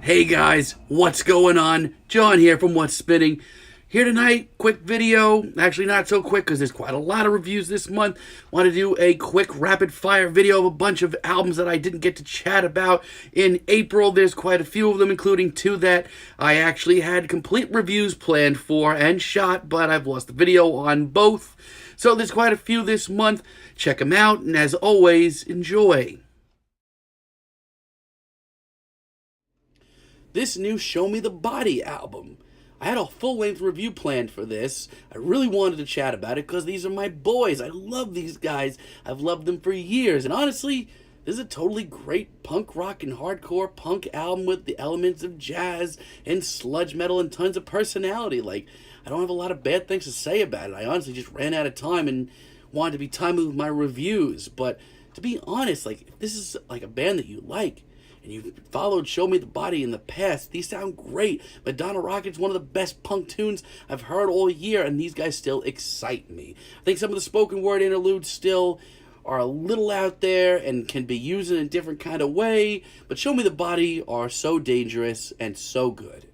Hey guys, what's going on? John here from What's Spinning. Here tonight, quick video. Actually, not so quick because there's quite a lot of reviews this month. Want to do a quick rapid fire video of a bunch of albums that I didn't get to chat about in April. There's quite a few of them, including two that I actually had complete reviews planned for and shot, but I've lost the video on both. So there's quite a few this month. Check them out, and as always, enjoy. This new Show Me the Body album. I had a full-length review planned for this. I really wanted to chat about it because these are my boys. I love these guys. I've loved them for years. And honestly, this is a totally great punk rock and hardcore punk album with the elements of jazz and sludge metal and tons of personality. Like, I don't have a lot of bad things to say about it. I honestly just ran out of time and wanted to be timely with my reviews. But to be honest, like, if this is like a band that you like, and you've followed Show Me the Body in the past, these sound great. Madonna Rocket's one of the best punk tunes I've heard all year, and these guys still excite me. I think some of the spoken word interludes still are a little out there and can be used in a different kind of way, but Show Me the Body are so dangerous and so good.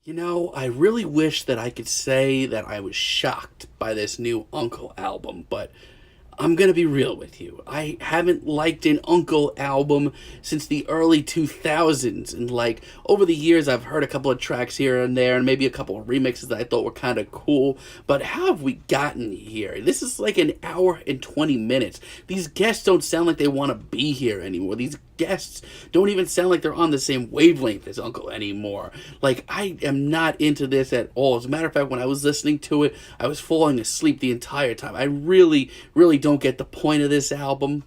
You know, I really wish that I could say that I was shocked by this new Uncle album, but I'm going to be real with you. I haven't liked an Uncle album since the early 2000s. And, like, over the years, I've heard a couple of tracks here and there and maybe a couple of remixes that I thought were kind of cool. But how have we gotten here? This is like an hour and 20 minutes. These guests don't sound like they want to be here anymore. These guests don't even sound like they're on the same wavelength as Uncle anymore. Like, I am not into this at all. As a matter of fact, when I was listening to it, I was falling asleep the entire time. I really don't get the point of this album.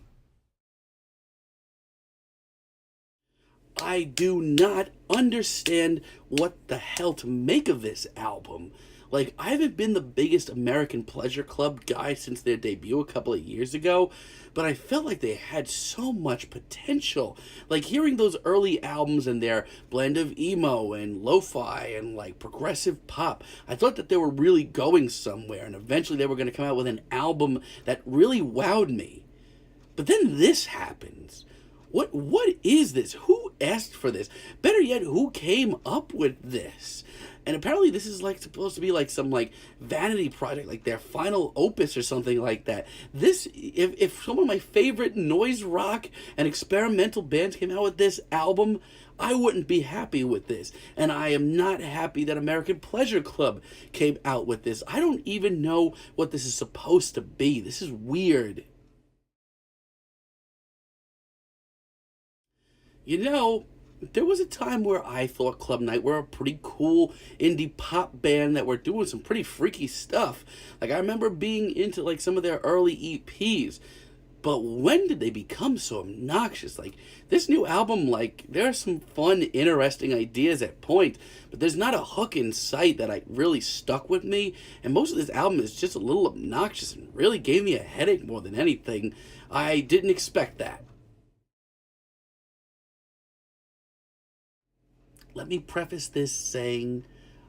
I do not understand what the hell to make of this album. Like, I haven't been the biggest American Pleasure Club guy since their debut a couple of years ago, but I felt like they had so much potential. Like, hearing those early albums and their blend of emo and lo-fi and, like, progressive pop, I thought that they were really going somewhere, and eventually they were going to come out with an album that really wowed me. But then this happens. What is this? Who asked for this? Better yet, who came up with this? And apparently this is like supposed to be like some like vanity project, like their final opus or something like that. This, if some of my favorite noise rock and experimental bands came out with this album, I wouldn't be happy with this. And I am not happy that American Pleasure Club came out with this. I don't even know what this is supposed to be. This is weird. You know, there was a time where I thought Club Night were a pretty cool indie pop band that were doing some pretty freaky stuff. Like, I remember being into, like, some of their early EPs. But when did they become so obnoxious? Like, this new album, like, there are some fun, interesting ideas at point, but there's not a hook in sight that, like, really stuck with me. And most of this album is just a little obnoxious and really gave me a headache more than anything. I didn't expect that. Let me preface this saying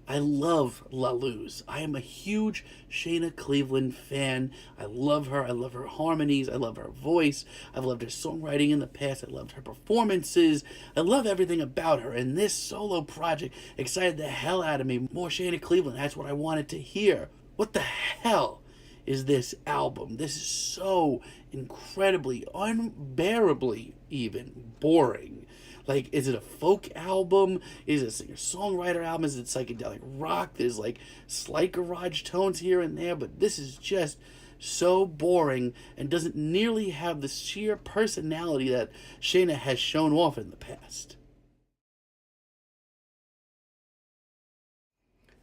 I love La Luz. I am a huge Shayna Cleveland fan. I love her. I love her harmonies. I love her voice. I've loved her songwriting in the past. I loved her performances. I love everything about her. And this solo project excited the hell out of me. More Shayna Cleveland. That's what I wanted to hear. What the hell is this album? This is so incredibly, unbearably even boring. Like, is it a folk album? Is it a singer-songwriter album? Is it psychedelic rock? There's, like, slight garage tones here and there, but this is just so boring and doesn't nearly have the sheer personality that Shayna has shown off in the past.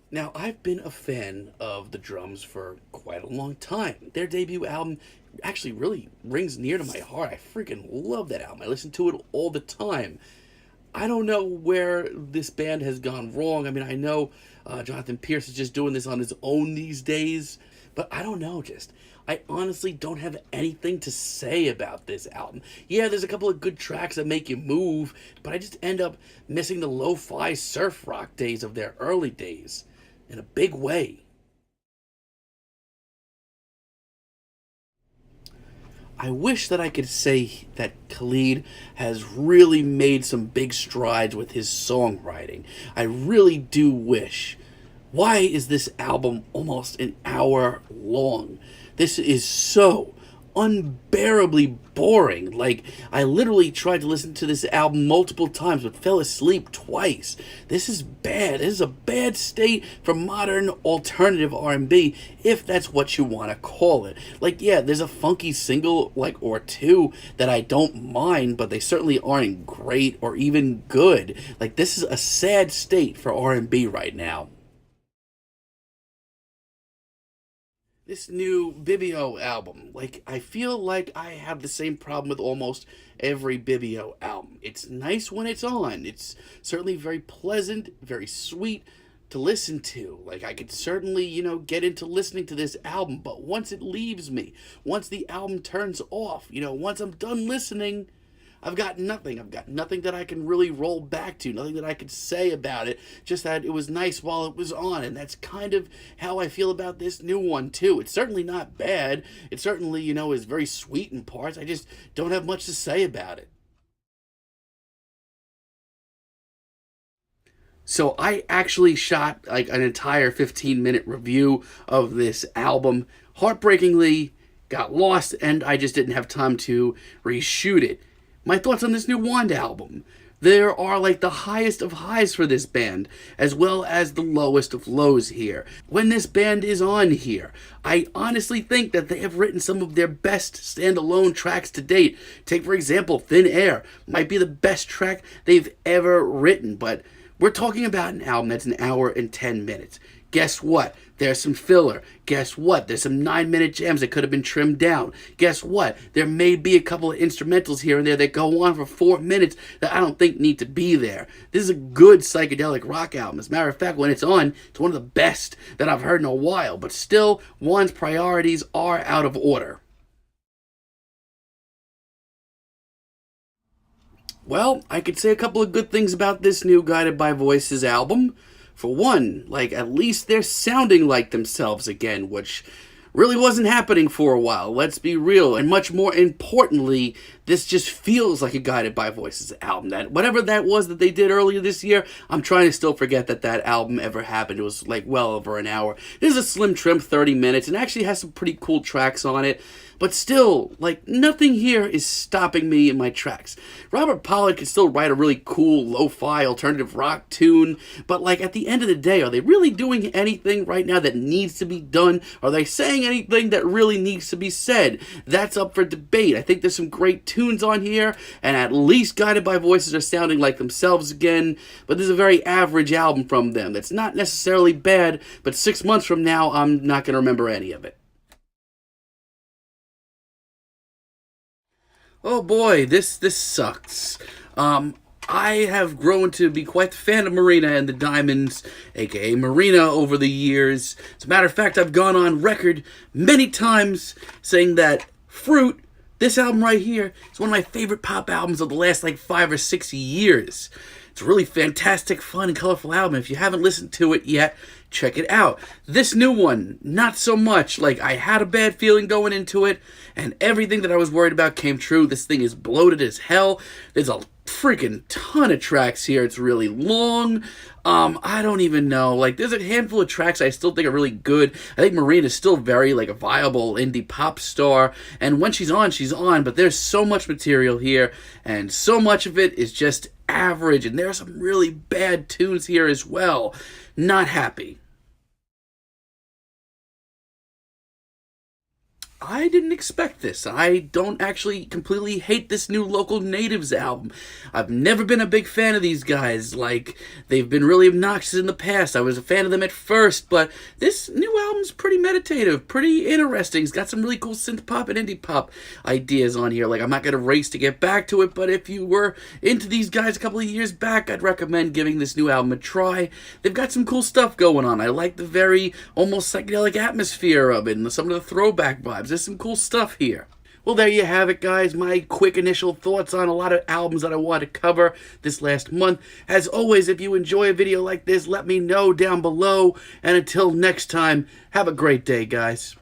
Now, I've been a fan of the drums for quite a long time. Their debut album actually really rings near to my heart. I freaking love that album. I listen to it all the time. I don't know where this band has gone wrong. I mean, I know Jonathan Pierce is just doing this on his own these days, but I don't know, I honestly don't have anything to say about this album. Yeah, there's a couple of good tracks that make you move, but I just end up missing the lo-fi surf rock days of their early days in a big way. I wish that I could say that Khalid has really made some big strides with his songwriting. I really do wish. Why is this album almost an hour long? This is so unbearably boring. Like, I literally tried to listen to this album multiple times but fell asleep twice. This is bad. This is a bad state for modern alternative R&B, if that's what you want to call it. Like, yeah, there's a funky single like or two that I don't mind, but they certainly aren't great or even good. Like, this is a sad state for R&B right now. This new Bibio album, like, I feel like I have the same problem with almost every Bibio album. It's nice when it's on. It's certainly very pleasant, very sweet to listen to. Like, I could certainly, get into listening to this album, but once it leaves me, once the album turns off, once I'm done listening, I've got nothing. I've got nothing that I can really roll back to, nothing that I could say about it, just that it was nice while it was on, and that's kind of how I feel about this new one, too. It's certainly not bad. It certainly, is very sweet in parts. I just don't have much to say about it. So I actually shot like an entire 15-minute review of this album. Heartbreakingly, got lost, and I just didn't have time to reshoot it. My thoughts on this new Wand album. There are like the highest of highs for this band, as well as the lowest of lows here. When this band is on here, I honestly think that they have written some of their best standalone tracks to date. Take, for example, Thin Air. Might be the best track they've ever written, but we're talking about an album that's an hour and 10 minutes. Guess what? There's some filler. Guess what? There's some 9-minute jams that could have been trimmed down. Guess what? There may be a couple of instrumentals here and there that go on for 4 minutes that I don't think need to be there. This is a good psychedelic rock album. As a matter of fact, when it's on, it's one of the best that I've heard in a while. But still, one's priorities are out of order. Well, I could say a couple of good things about this new Guided by Voices album. For one, like, at least they're sounding like themselves again, which really wasn't happening for a while, let's be real. And much more importantly, this just feels like a Guided by Voices album. That whatever that was that they did earlier this year, I'm trying to still forget that that album ever happened. It was like well over an hour. This is a slim trim 30 minutes and actually has some pretty cool tracks on it. But still, like, nothing here is stopping me in my tracks. Robert Pollard can still write a really cool lo-fi alternative rock tune, but like at the end of the day, are they really doing anything right now that needs to be done? Are they saying anything that really needs to be said? That's up for debate. I think there's some great tunes on here, and at least Guided by Voices are sounding like themselves again, but this is a very average album from them. That's not necessarily bad, but 6 months from now, I'm not going to remember any of it. Oh boy, this sucks. I have grown to be quite the fan of Marina and the Diamonds, aka Marina, over the years. As a matter of fact, I've gone on record many times saying that Fruit, this album right here, is one of my favorite pop albums of the last like 5 or 6 years. It's a really fantastic, fun, and colorful album. If you haven't listened to it yet, check it out. This new one, not so much. Like, I had a bad feeling going into it, and everything that I was worried about came true. This thing is bloated as hell. There's a freaking ton of tracks here. It's really long. I don't even know. Like, there's a handful of tracks I still think are really good. I think Marina's still very, like, a viable indie pop star. And when she's on, she's on. But there's so much material here. And so much of it is just average. And there are some really bad tunes here as well. Not happy. I didn't expect this. I don't actually completely hate this new Local Natives album. I've never been a big fan of these guys. Like, they've been really obnoxious in the past. I was a fan of them at first, but this new album's pretty meditative, pretty interesting. It's got some really cool synth pop and indie pop ideas on here. Like, I'm not gonna race to get back to it, but if you were into these guys a couple of years back, I'd recommend giving this new album a try. They've got some cool stuff going on. I like the very almost psychedelic atmosphere of it and some of the throwback vibes. There's some cool stuff here. Well, there you have it, guys. My quick initial thoughts on a lot of albums that I want to cover this last month. As always, if you enjoy a video like this, let me know down below. And until next time, have a great day, guys.